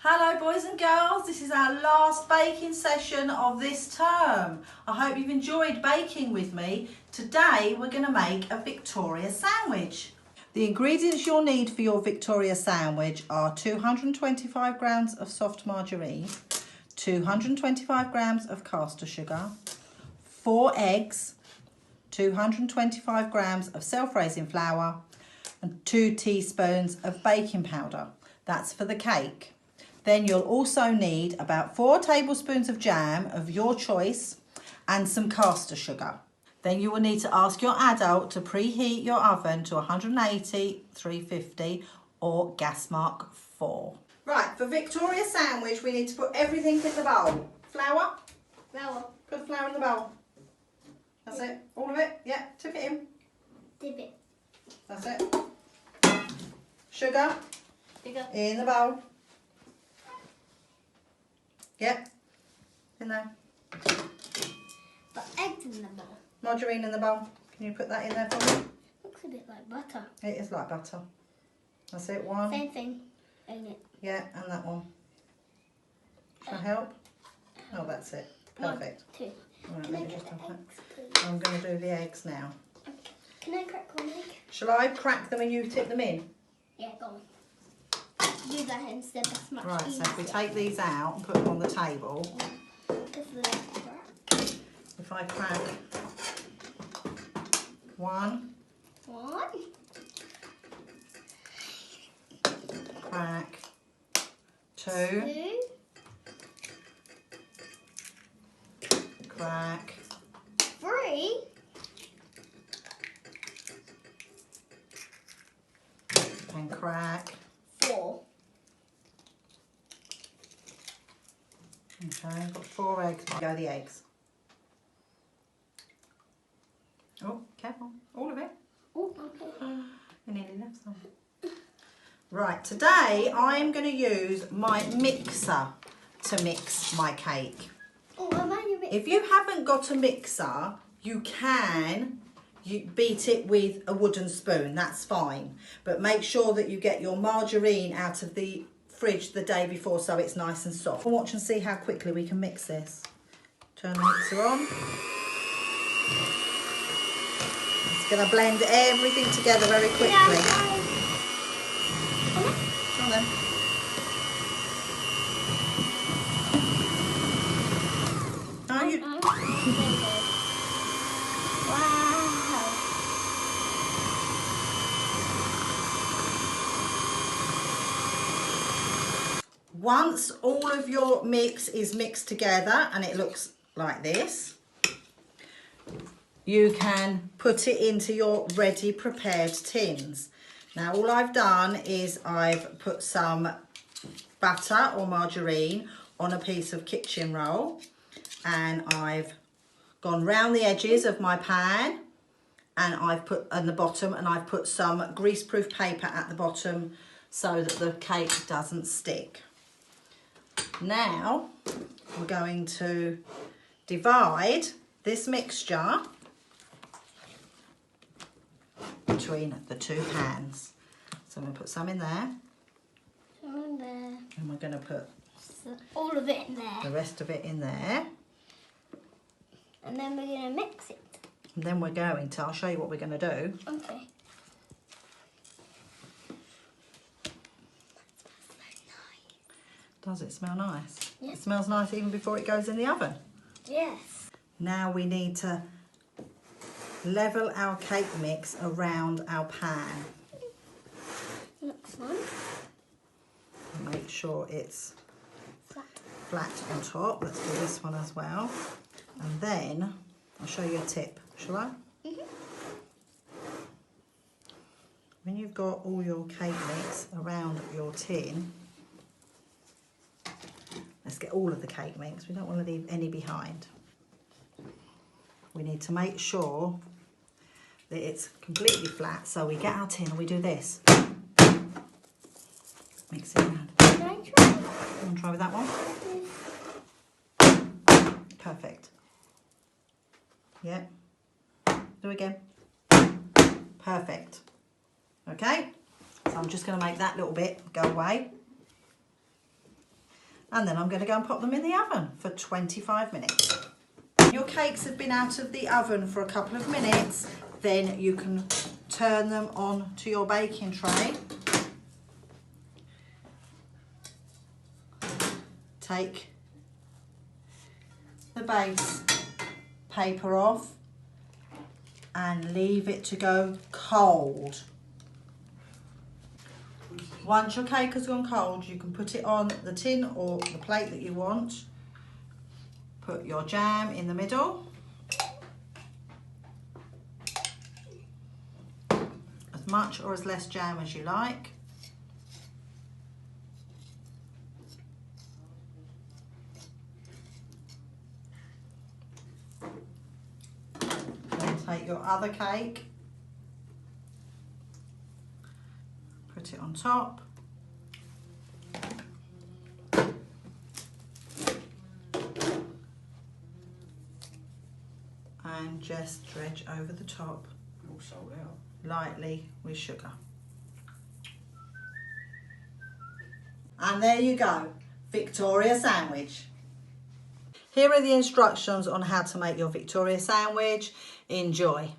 Hello boys and girls, this is our last baking session of this term. I hope you've enjoyed baking with me. Today we're going to make a Victoria sandwich. The ingredients you'll need for your Victoria sandwich are 225 grams of soft margarine, 225 grams of caster sugar, 4 eggs, 225 grams of self-raising flour and 2 teaspoons of baking powder. That's for the cake. Then you'll also need about 4 tablespoons of jam of your choice and some caster sugar. Then you will need to ask your adult to preheat your oven to 180, 350 or gas mark 4. Right, for Victoria sandwich we need to put everything in the bowl. Flour? Flour. Put flour in the bowl. That's it? All of it? Yeah, tip it in. Dip it. That's it. Sugar? Sugar. In the bowl. Yep, in there. But eggs in the bowl. Margarine in the bowl. Can you put that in there for me? Looks a bit like butter. It is like butter. That's it, one. Same thing, ain't it? Yeah, and that one. Shall I help? Oh, that's it. Perfect. 1, 2. Right, Can let I me get just the have that. eggs, please? I'm going to do the eggs now. Okay. Can I crack one egg? Shall I crack them and you tip them in? Yeah, go on. Do that instead, that's much Right, easier. so if we take these out and put them on the table, Because of the crack. if I crack 1, 1. crack 2, 2. crack 3. and crack. 4. Okay, I've got 4 eggs. Go the eggs. Oh, careful. All of it. Oh, okay. You nearly left some. Right, today I'm going to use my mixer to mix my cake. Oh, am I a bit... If you haven't got a mixer, you can beat it with a wooden spoon, that's fine. But make sure that you get your margarine out of the fridge the day before so it's nice and soft. Watch and see how quickly we can mix this. Turn the mixer on. It's going to blend everything together very quickly. Yeah, Come on then. Oh, you... Wow. Once all of your mix is mixed together and it looks like this, you can put it into your ready prepared tins. Now all I've done is I've put some butter or margarine on a piece of kitchen roll and I've gone round the edges of my pan and I've put on the bottom and I've put some greaseproof paper at the bottom so that the cake doesn't stick. Now we're going to divide this mixture between the 2 pans. So I'm going to put some in there. Some there. And we're going to put All of it in there. the rest of it in there. And then we're going to mix it. And then we're going to, I'll show you what we're going to do. Okay. Does it smell nice? Yes. It smells nice even before it goes in the oven. Yes. Now we need to level our cake mix around our pan. Looks fun. Make sure it's Flat. flat on top. Let's do this one as well. And then I'll show you a tip, shall I? Mm-hmm. When you've got all your cake mix around your tin, let's get all of the cake mix. We don't want to leave any behind. We need to make sure that it's completely flat. So we get our tin and we do this. Mix it around. Can I try? You want to try with that one? Perfect. Yeah. Do again. Perfect. Okay. So I'm just going to make that little bit go away. And then I'm going to go and pop them in the oven for 25 minutes. Your cakes have been out of the oven for a couple of minutes, then you can turn them on to your baking tray. Take the base paper off and leave it to go cold. Once your cake has gone cold, you can put it on the tin or the plate that you want. Put your jam in the middle. As much or as less jam as you like. Then take your other cake. Put it on top. And just dredge over the top All sold out. lightly with sugar. And there you go, Victoria sandwich. Here are the instructions on how to make your Victoria sandwich. Enjoy.